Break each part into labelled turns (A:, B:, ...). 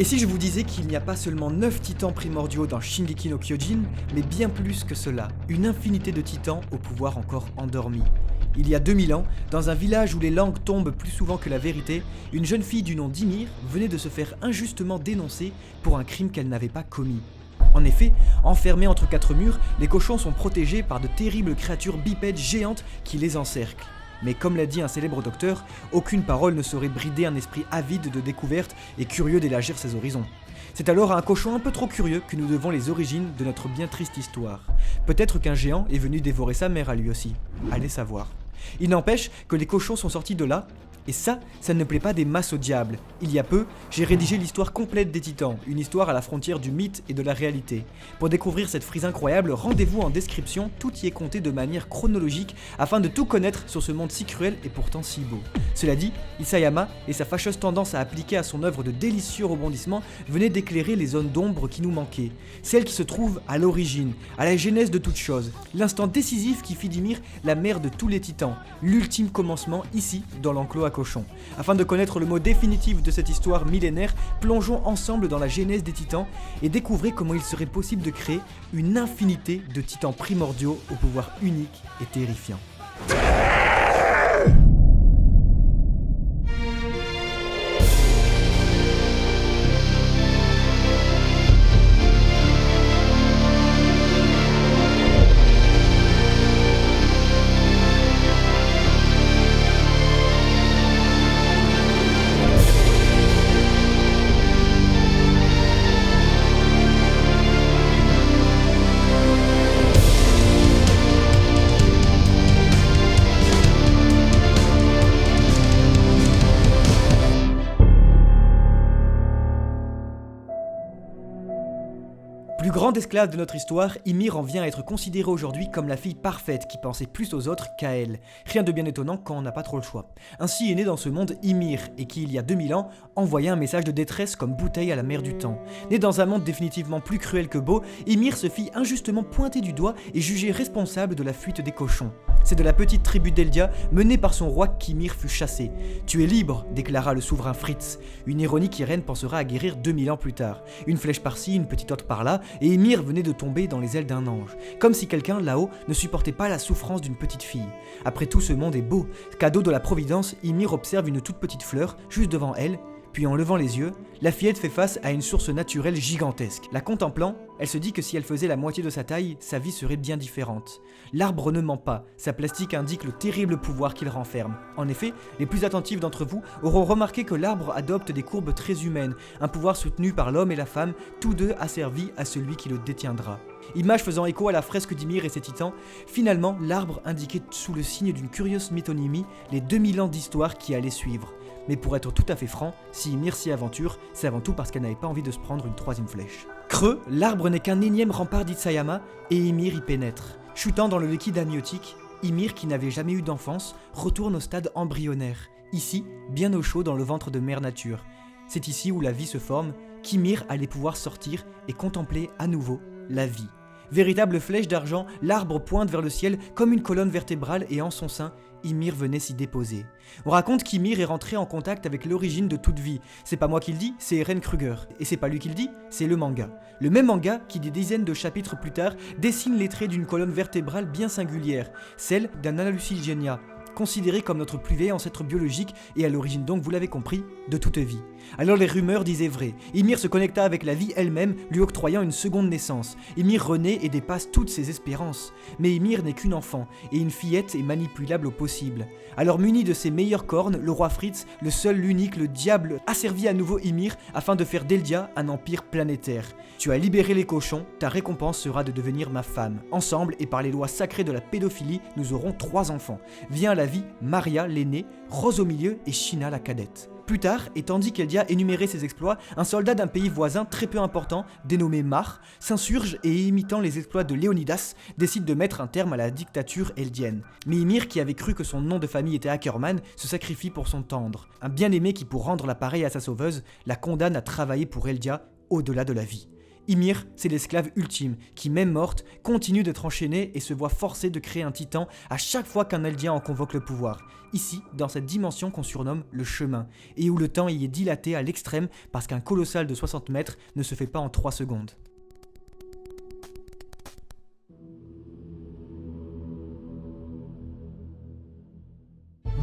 A: Et si je vous disais qu'il n'y a pas seulement 9 titans primordiaux dans Shingeki no Kyojin, mais bien plus que cela, une infinité de titans au pouvoir encore endormi. Il y a 2000 ans, dans un village où les langues tombent plus souvent que la vérité, une jeune fille du nom d'Ymir venait de se faire injustement dénoncer pour un crime qu'elle n'avait pas commis. En effet, enfermés entre 4 murs, les cochons sont protégés par de terribles créatures bipèdes géantes qui les encerclent. Mais comme l'a dit un célèbre docteur, aucune parole ne saurait brider un esprit avide de découverte et curieux d'élargir ses horizons. C'est alors à un cochon un peu trop curieux que nous devons les origines de notre bien triste histoire. Peut-être qu'un géant est venu dévorer sa mère à lui aussi. Allez savoir. Il n'empêche que les cochons sont sortis de là, et ça ne plaît pas des masses au diable. Il y a peu, j'ai rédigé l'histoire complète des titans, une histoire à la frontière du mythe et de la réalité. Pour découvrir cette frise incroyable, rendez-vous en description, tout y est compté de manière chronologique afin de tout connaître sur ce monde si cruel et pourtant si beau. Cela dit, Isayama et sa fâcheuse tendance à appliquer à son œuvre de délicieux rebondissements venaient d'éclairer les zones d'ombre qui nous manquaient, celles qui se trouvent à l'origine, à la genèse de toute chose, l'instant décisif qui fit d'Ymir la mère de tous les titans, l'ultime commencement ici dans l'enclos à cochons. Afin de connaître le mot définitif de cette histoire millénaire, plongeons ensemble dans la genèse des titans et découvrez comment il serait possible de créer une infinité de titans primordiaux au pouvoir unique et terrifiant. Plus grande esclave de notre histoire, Ymir en vient à être considérée aujourd'hui comme la fille parfaite qui pensait plus aux autres qu'à elle. Rien de bien étonnant quand on n'a pas trop le choix. Ainsi est né dans ce monde Ymir, et qui il y a 2000 ans envoyait un message de détresse comme bouteille à la mer du temps. Né dans un monde définitivement plus cruel que beau, Ymir se fit injustement pointer du doigt et jugé responsable de la fuite des cochons. C'est de la petite tribu d'Eldia, menée par son roi qu'Ymir fut chassé. « Tu es libre », déclara le souverain Fritz. Une ironie qu'Irène pensera à guérir 2000 ans plus tard. Une flèche par-ci, une petite autre par-là, et Ymir venait de tomber dans les ailes d'un ange. Comme si quelqu'un, là-haut, ne supportait pas la souffrance d'une petite fille. Après tout, ce monde est beau. Cadeau de la Providence, Ymir observe une toute petite fleur, juste devant elle, puis en levant les yeux, la fillette fait face à une source naturelle gigantesque. La contemplant, elle se dit que si elle faisait la moitié de sa taille, sa vie serait bien différente. L'arbre ne ment pas, sa plastique indique le terrible pouvoir qu'il renferme. En effet, les plus attentifs d'entre vous auront remarqué que l'arbre adopte des courbes très humaines, un pouvoir soutenu par l'homme et la femme, tous deux asservis à celui qui le détiendra. Image faisant écho à la fresque d'Ymir et ses titans, finalement l'arbre indiquait sous le signe d'une curieuse métonymie les 2000 ans d'histoire qui allaient suivre. Mais pour être tout à fait franc, si Ymir s'y aventure, c'est avant tout parce qu'elle n'avait pas envie de se prendre une troisième flèche. Creux, l'arbre n'est qu'un énième rempart d'Isayama et Ymir y pénètre. Chutant dans le liquide amniotique, Ymir, qui n'avait jamais eu d'enfance, retourne au stade embryonnaire, ici, bien au chaud dans le ventre de Mère Nature. C'est ici où la vie se forme, qu'Ymir allait pouvoir sortir et contempler à nouveau la vie. Véritable flèche d'argent, l'arbre pointe vers le ciel comme une colonne vertébrale et en son sein, Ymir venait s'y déposer. On raconte qu'Ymir est rentré en contact avec l'origine de toute vie. C'est pas moi qui le dis, c'est Eren Kruger. Et c'est pas lui qui le dit, c'est le manga. Le même manga qui, des dizaines de chapitres plus tard, dessine les traits d'une colonne vertébrale bien singulière, celle d'un Analucigenia, considéré comme notre plus vieil ancêtre biologique et à l'origine donc, vous l'avez compris, de toute vie. Alors les rumeurs disaient vrai. Ymir se connecta avec la vie elle-même, lui octroyant une seconde naissance. Ymir renaît et dépasse toutes ses espérances. Mais Ymir n'est qu'une enfant, et une fillette est manipulable au possible. Alors muni de ses meilleures cornes, le roi Fritz, le seul, l'unique, le diable, asservit à nouveau Ymir afin de faire d'Eldia un empire planétaire. Tu as libéré les cochons, ta récompense sera de devenir ma femme. Ensemble, et par les lois sacrées de la pédophilie, nous aurons 3 enfants. Vient la vie, Maria, l'aînée, Rose au milieu et Shina, la cadette. Plus tard, et tandis qu'Eldia énumérait ses exploits, un soldat d'un pays voisin très peu important, dénommé Mar, s'insurge et imitant les exploits de Léonidas, décide de mettre un terme à la dictature eldienne. Mais Ymir, qui avait cru que son nom de famille était Ackerman, se sacrifie pour son tendre. Un bien-aimé qui, pour rendre l'appareil à sa sauveuse, la condamne à travailler pour Eldia au-delà de la vie. Ymir, c'est l'esclave ultime, qui même morte, continue d'être enchaînée et se voit forcée de créer un titan à chaque fois qu'un Eldien en convoque le pouvoir. Ici, dans cette dimension qu'on surnomme le chemin, et où le temps y est dilaté à l'extrême parce qu'un colossal de 60 mètres ne se fait pas en 3 secondes.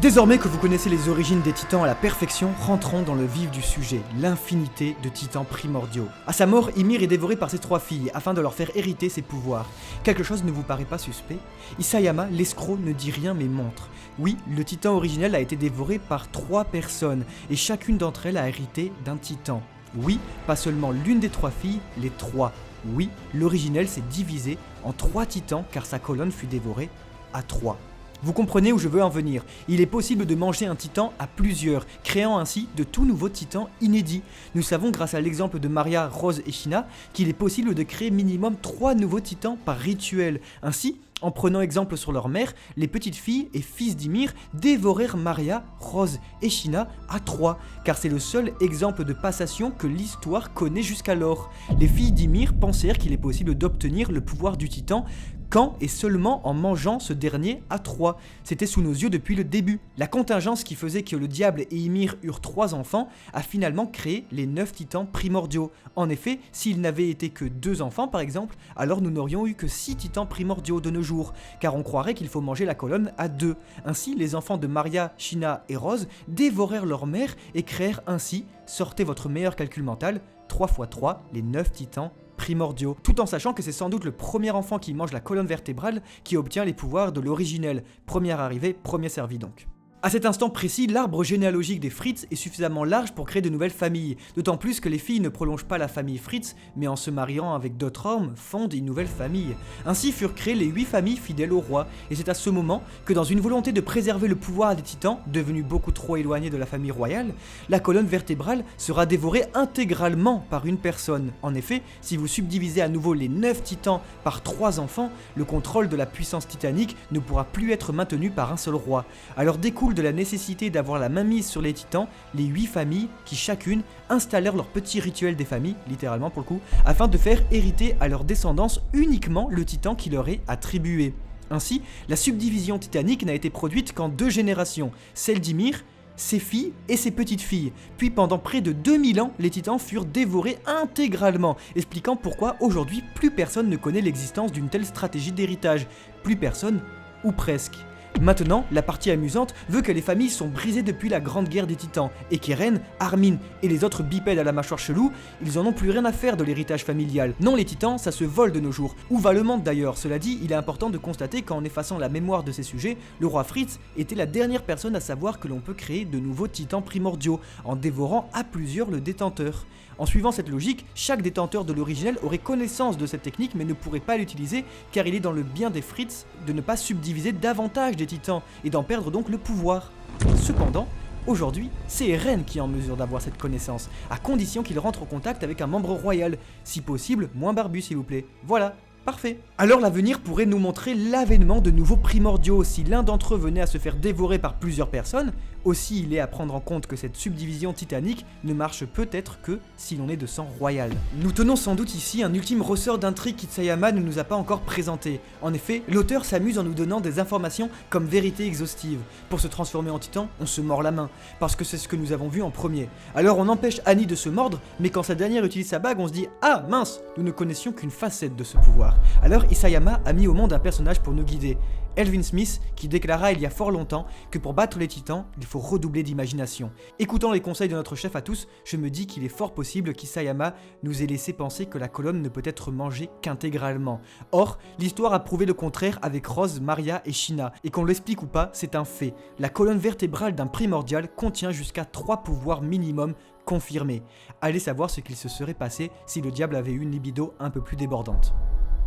A: Désormais que vous connaissez les origines des titans à la perfection, rentrons dans le vif du sujet, l'infinité de titans primordiaux. À sa mort, Ymir est dévoré par ses 3 filles afin de leur faire hériter ses pouvoirs. Quelque chose ne vous paraît pas suspect? Isayama, l'escroc, ne dit rien mais montre. Oui, le titan originel a été dévoré par 3 personnes et chacune d'entre elles a hérité d'un titan. Oui, pas seulement l'une des 3 filles, les 3. Oui, l'originel s'est divisé en 3 titans car sa colonne fut dévorée à 3. Vous comprenez où je veux en venir. Il est possible de manger un titan à plusieurs, créant ainsi de tout nouveaux titans inédits. Nous savons grâce à l'exemple de Maria, Rose et Sheena qu'il est possible de créer minimum 3 nouveaux titans par rituel. Ainsi, en prenant exemple sur leur mère, les petites filles et fils d'Ymir dévorèrent Maria, Rose et Sheena à 3, car c'est le seul exemple de passation que l'histoire connaît jusqu'alors. Les filles d'Ymir pensèrent qu'il est possible d'obtenir le pouvoir du titan quand et seulement en mangeant ce dernier à 3. C'était sous nos yeux depuis le début. La contingence qui faisait que le diable et Ymir eurent 3 enfants a finalement créé les 9 titans primordiaux. En effet, s'ils n'avaient été que 2 enfants par exemple, alors nous n'aurions eu que 6 titans primordiaux de nos jours, car on croirait qu'il faut manger la colonne à 2. Ainsi, les enfants de Maria, Sheena et Rose dévorèrent leur mère et créèrent ainsi, sortez votre meilleur calcul mental, 3 x 3, les 9 titans primordiaux, tout en sachant que c'est sans doute le premier enfant qui mange la colonne vertébrale qui obtient les pouvoirs de l'originel. Première arrivée, premier servi donc. À cet instant précis, l'arbre généalogique des Fritz est suffisamment large pour créer de nouvelles familles, d'autant plus que les filles ne prolongent pas la famille Fritz, mais en se mariant avec d'autres hommes, fondent une nouvelle famille. Ainsi furent créées les 8 familles fidèles au roi, et c'est à ce moment que dans une volonté de préserver le pouvoir des titans, devenus beaucoup trop éloignés de la famille royale, la colonne vertébrale sera dévorée intégralement par une personne. En effet, si vous subdivisez à nouveau les 9 titans par 3 enfants, le contrôle de la puissance titanique ne pourra plus être maintenu par un seul roi. Alors découle de la nécessité d'avoir la main mise sur les titans, les 8 familles qui chacune installèrent leur petit rituel des familles, littéralement pour le coup, afin de faire hériter à leur descendance uniquement le titan qui leur est attribué. Ainsi, la subdivision titanique n'a été produite qu'en 2 générations, celle d'Ymir, ses filles et ses petites filles. Puis pendant près de 2000 ans, les titans furent dévorés intégralement, expliquant pourquoi aujourd'hui plus personne ne connaît l'existence d'une telle stratégie d'héritage. Plus personne, ou presque. Maintenant, la partie amusante veut que les familles sont brisées depuis la grande guerre des titans, et qu'Eren, Armin et les autres bipèdes à la mâchoire chelou, ils en ont plus rien à faire de l'héritage familial. Non, les titans, ça se vole de nos jours. Où va le monde d'ailleurs? Cela dit, il est important de constater qu'en effaçant la mémoire de ces sujets, le roi Fritz était la dernière personne à savoir que l'on peut créer de nouveaux titans primordiaux, en dévorant à plusieurs le détenteur. En suivant cette logique, chaque détenteur de l'originel aurait connaissance de cette technique mais ne pourrait pas l'utiliser car il est dans le bien des Fritz de ne pas subdiviser davantage des titans et d'en perdre donc le pouvoir. Cependant, aujourd'hui, c'est Eren qui est en mesure d'avoir cette connaissance, à condition qu'il rentre en contact avec un membre royal, si possible moins barbu s'il vous plaît. Voilà. Parfait. Alors l'avenir pourrait nous montrer l'avènement de nouveaux primordiaux si l'un d'entre eux venait à se faire dévorer par plusieurs personnes. Aussi, il est à prendre en compte que cette subdivision titanique ne marche peut-être que si l'on est de sang royal. Nous tenons sans doute ici un ultime ressort d'intrigue qu'Isayama ne nous a pas encore présenté. En effet, l'auteur s'amuse en nous donnant des informations comme vérité exhaustive. Pour se transformer en titan, on se mord la main, parce que c'est ce que nous avons vu en premier. Alors on empêche Annie de se mordre, mais quand sa dernière utilise sa bague, on se dit « Ah mince, nous ne connaissions qu'une facette de ce pouvoir ». Alors Isayama a mis au monde un personnage pour nous guider, Elvin Smith, qui déclara il y a fort longtemps que pour battre les titans, il faut redoubler d'imagination. Écoutant les conseils de notre chef à tous, je me dis qu'il est fort possible qu'Isayama nous ait laissé penser que la colonne ne peut être mangée qu'intégralement. Or, l'histoire a prouvé le contraire avec Rose, Maria et Sheena, et qu'on l'explique ou pas, c'est un fait. La colonne vertébrale d'un primordial contient jusqu'à 3 pouvoirs minimum confirmés. Allez savoir ce qu'il se serait passé si le diable avait eu une libido un peu plus débordante.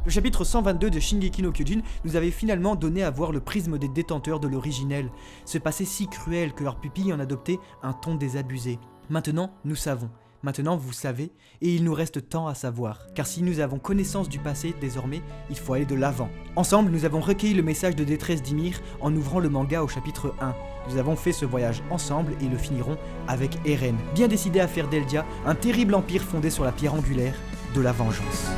A: Le chapitre 122 de Shingeki no Kyojin nous avait finalement donné à voir le prisme des détenteurs de l'originel, ce passé si cruel que leurs pupilles en adoptaient un ton désabusé. Maintenant, nous savons. Maintenant, vous savez, et il nous reste tant à savoir, car si nous avons connaissance du passé désormais, il faut aller de l'avant. Ensemble, nous avons recueilli le message de détresse d'Ymir en ouvrant le manga au chapitre 1. Nous avons fait ce voyage ensemble et le finirons avec Eren, bien décidé à faire d'Eldia un terrible empire fondé sur la pierre angulaire, de la vengeance.